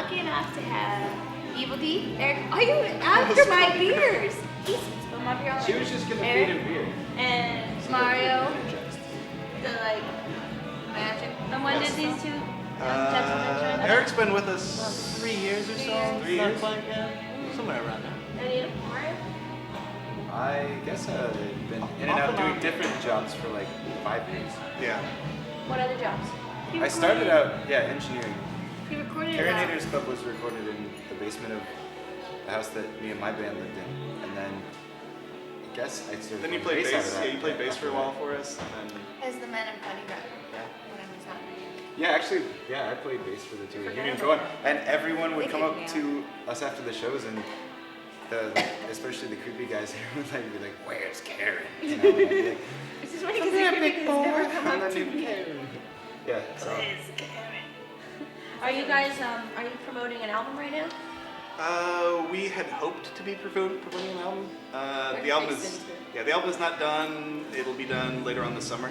lucky enough to have Evil D. Eric, are you after my beers? Jesus, spill my beer on She was just gonna feed him beer. And Mario, the like magic. And when did these two gentlemen join? Eric's been with us 3 years or so. 3 years? Somewhere around there. And you, Mario? I guess they've been in and out doing different jobs for like 5 years. Yeah. What other jobs? I started out, engineering. He recorded Terrinators Club was recorded in the basement of the house that me and my band lived in, and then I guess I started. Then you played bass. Yeah, you played bass for a while for us, and then. as the men of Bunnygrunt. When I was not. Yeah, actually, I played bass for the two reunions going, and everyone would come up to us after the shows, and especially the creepy guys here would like be like, "Where's Karen?" You know, and I'd be like, This is funny because the creepy guys never come "I'm up not to even me. Karen." Yeah. So. Where's Karen? Are you guys are you promoting an album right now? We had hoped to be promoting an album. The album is not done. It'll be done later on this summer.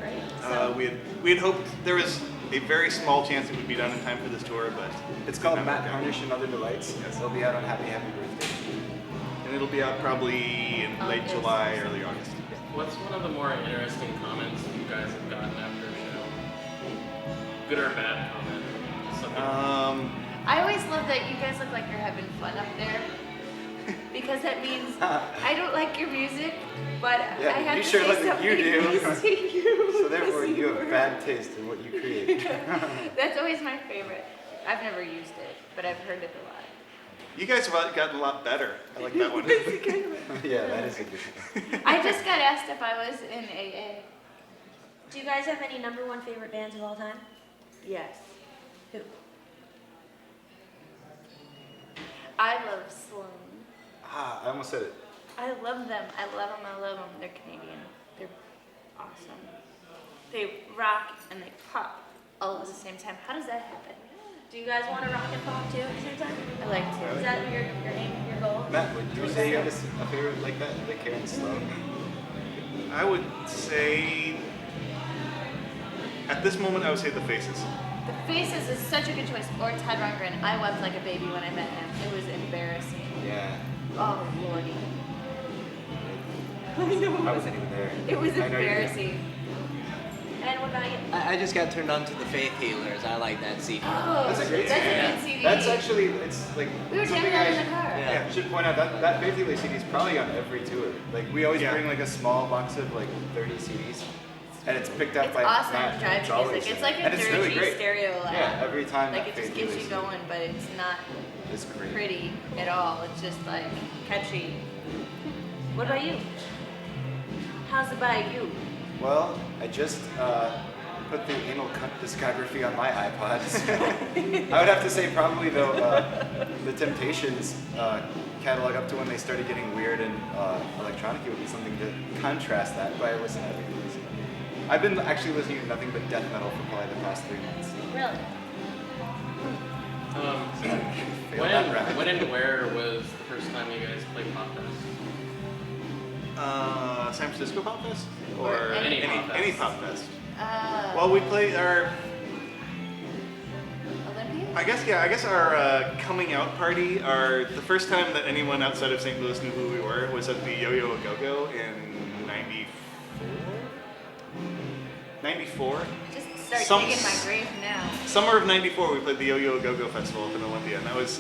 Right. We had hoped there was a very small chance it would be done in time for this tour, but It's called Matt Harnish and Other Delights. Yes. It'll be out on Happy Birthday. and it'll be out probably in late July, early August. What's one of the more interesting comments you guys have gotten after a show? Good or bad comment? Something. I always love that you guys look like you're having fun up there. Because that means I don't like your music, but I have you to sure say look like something you do. nice to you. So therefore, because you have bad taste in what you create. That's always my favorite. I've never used it, but I've heard it a lot. You guys have gotten a lot better. I like that one. Yeah, that is a good one. I just got asked if I was in AA. Do you guys have any #1 favorite bands of all time? Yes. Who? I love Sloan. I almost said it. I love them. I love them. I love them. They're Canadian. They're awesome. They rock and they pop all at the same time. How does that happen? Do you guys want to rock and pop too at the same time? I like to. Is that your aim, your goal? Matt, would you say you have a favorite like that, like Karen Sloan? I would say, at this moment, I would say The Faces. The Faces is such a good choice. Or Ted Rundgren. I wept like a baby when I met him. It was embarrassing. Yeah. Oh, Lordy. I wasn't even there. It was I know you did. embarrassing. And what about you? I just got turned on to the Faith Healers. I like that CD. Oh, That's a great that's CD. a good CD. That's actually, it's like We were something jamming that I in the car. Yeah, should point out that Faith Healer CD is probably on every tour. Like we always Yeah. bring like a small box of like 30 CDs, and it's picked up It's by awesome Matt. drive It's always music. It's there. like a And it's really dirty great. stereo app. Yeah, every time Like that it just Faith gets Healer you CD. going, but it's not It's great. pretty at all. It's just like catchy. What about you? How's it by you? Well, I just put the Anal Cunt discography on my iPod. I would have to say probably though the Temptations catalog up to when they started getting weird and electronic would be something to contrast that, but I listen to everything. I've been actually listening to nothing but death metal for probably the past 3 months. Really? When and where was the first time you guys played Pop Fest? San Francisco Pop Fest? Or any Pop Fest. Any Pop Fest. Uh, Well, we played our, Olympia? I guess our coming out party, the first time that anyone outside of St. Louis knew who we were was at the Yo-Yo A Go-Go in 94? Just start digging my grave now. Summer of 94, we played the Yo-Yo A Go-Go Festival up in Olympia, and that was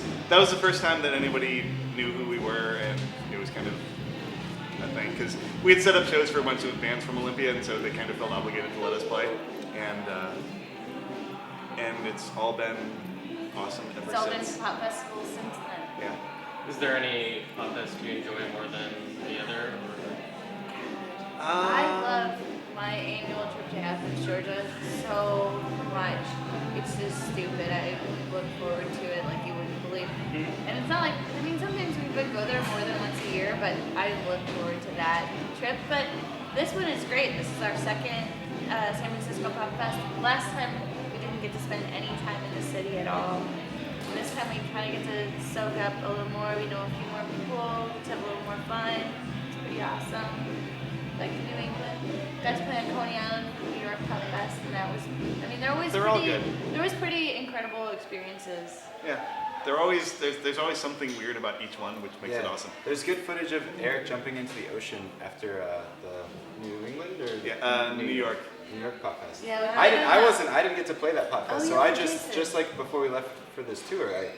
the first time that anybody knew who we were, and it was kind of a thing, because we had set up shows for a bunch of bands from Olympia, and so they kind of felt obligated to let us play, and it's all been awesome ever It's all been since. pop festivals since then. Yeah. Is there any Pop Fest you enjoy more than the other? I love my annual trip to Athens, Georgia so much. It's just stupid. I look forward to it like you wouldn't believe. And it's not like, I mean, sometimes we would go there more than once a year, but I look forward to that trip. But this one is great. This is our second San Francisco Pop Fest. Last time we didn't get to spend any time in the city at all. This time we kind of get to soak up a little more. We know a few more people, get to have a little more fun. It's pretty awesome. Like New England. Got to play on Coney Island, New York Pop Fest, and that was, I mean, they're all pretty, good. There was pretty incredible incredible experiences. Yeah. There's always something weird about each one, which makes it awesome. There's good footage of Eric jumping into the ocean after the New England or New York. New York PopFest. Yeah, I didn't get to play that PopFest, Oh, so yeah, I Jason. just like before we left for this tour, I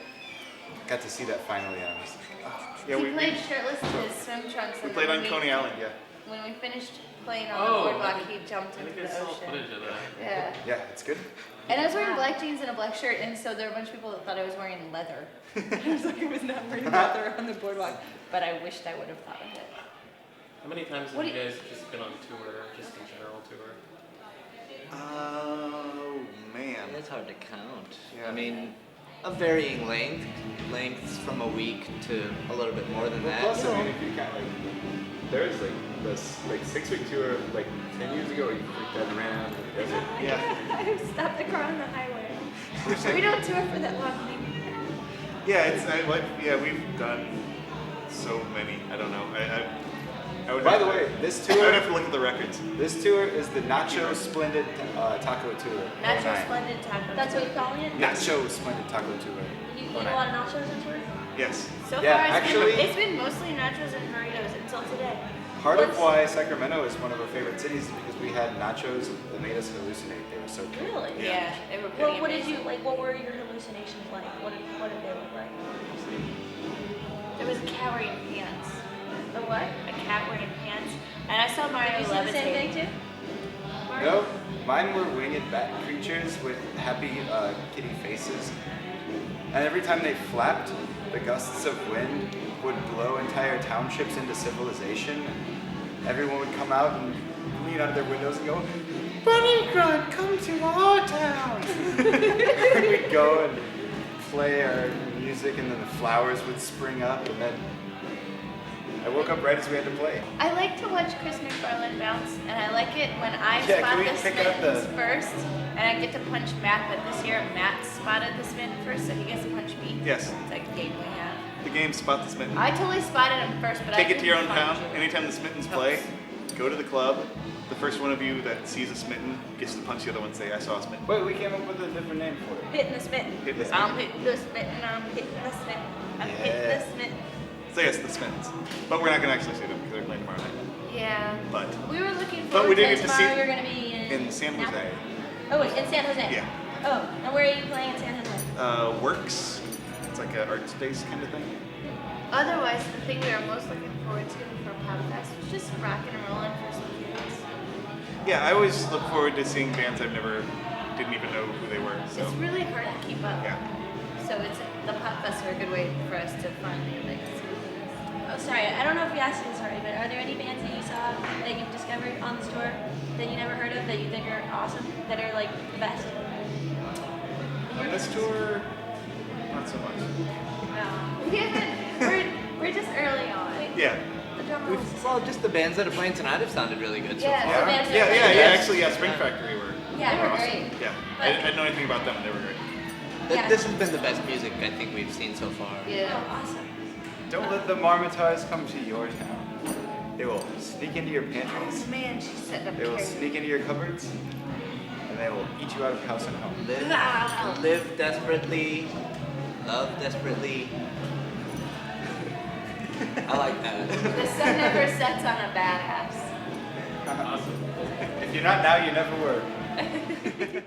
got to see that finally, and I was like, oh. Yeah, he we played shirtless in his swim trunks. we and played then on when Coney Island. Yeah. When we finished playing on Oh, the boardwalk, he jumped I into think I the saw ocean. footage of that. Yeah. Yeah, it's good. And I was wearing black jeans and a black shirt, and so there were a bunch of people that thought I was wearing leather. I was like, I was not wearing leather on the boardwalk, but I wished I would have thought of it. How many times What have you do guys just been on tour, just a general tour? Oh man. It's hard to count. Yeah. I mean, of varying lengths from a week to a little bit more than that. Plus, I mean, if you count, like, there was like this 6-week tour like 10 years ago where you freaked out and ran out into the desert. Yeah. I stopped the car on the highway. We don't tour for that long anymore. Yeah, we've done so many. I don't know. I would By have the to- way, this I would tour have to look at the records. this tour is the Nacho Splendid Taco Tour. Nacho 09. Splendid Taco. That's what you're calling it? Nacho Splendid Taco Tour. You eat a lot of nachos on tour? Yes. So Yeah, far, actually- it's been mostly nachos and burritos until today. Part of why Sacramento is one of our favorite cities is because we had nachos that made us hallucinate. They were so good. Really? Yeah, they were pretty What did amazing. you like? What were your hallucinations like? What did they look like? There was a cat wearing pants. The what? A cat wearing pants. And I saw Mario Did you see the same levitate. thing too? No, mine were winged bat creatures with happy kitty faces. And every time they flapped, the gusts of wind would blow entire townships into civilization. Everyone would come out and lean out of their windows and go, Bunnygrunt, come to our town! And we'd go and play our music, and then the flowers would spring up, and then I woke up right as we had to play. I like to watch Chris McFarlane bounce, and I like it when I Yeah, spot can we the pick up spins the- first, and I get to punch Matt, but this year Matt spotted the spin first, so he gets to punch me. Yes. It's like a game we have. The game Spot the Smitten. I totally spotted him first, but I Take it to your own couldn't town. punch him. Anytime the Smittens play, go to the club. The first one of you that sees a Smitten gets to punch the other one and say, I saw a Smitten. Wait, we came up with a different name for it. Hitting the smitten. Hit the I'm Smitten. hitting the smitten, I'm hitting the smitten. I'm Yeah. hitting the smitten. So yes, the Smittens. But we're not going to actually see them because they're playing tomorrow night. Yeah. But We were looking But forward we to did it. get to see Tomorrow it you're gonna be in San Jose. Napa? Oh wait, in San Jose. Yeah. Oh, and where are you playing in San Jose? Works. It's like an art space kind of thing. Otherwise, the thing we were most looking forward to for PopFest was just rocking and rolling for some kids. Yeah, I always look forward to seeing bands I've never, didn't even know who they were. So It's really hard to keep up. yeah. So the PopFests are a good way for us to finally like. Oh, sorry, I don't know if you asked this already, but are there any bands that you saw that you've discovered on this tour that you never heard of that you think are awesome, that are like the best? On this tour, not so much. We haven't. We're just early on. Yeah. The drummer was. Well, just the bands that are playing tonight have sounded really good so Yeah. far. The Yeah, bands that yeah, are yeah, playing yeah. tonight. Actually, yeah, Spring Factory were. Yeah, they were awesome. great. Yeah, I didn't know anything about them, and they were great. Yeah. This has been the best music I think we've seen so far. Yeah. Oh, awesome. Don't let the Marmotards come to your town. They will sneak into your pantries, Man, she set up. they will sneak into your cupboards, and they will eat you out of house and home. Live desperately, love desperately. I like that. The sun never sets on a badass. Awesome. If you're not now, you never were.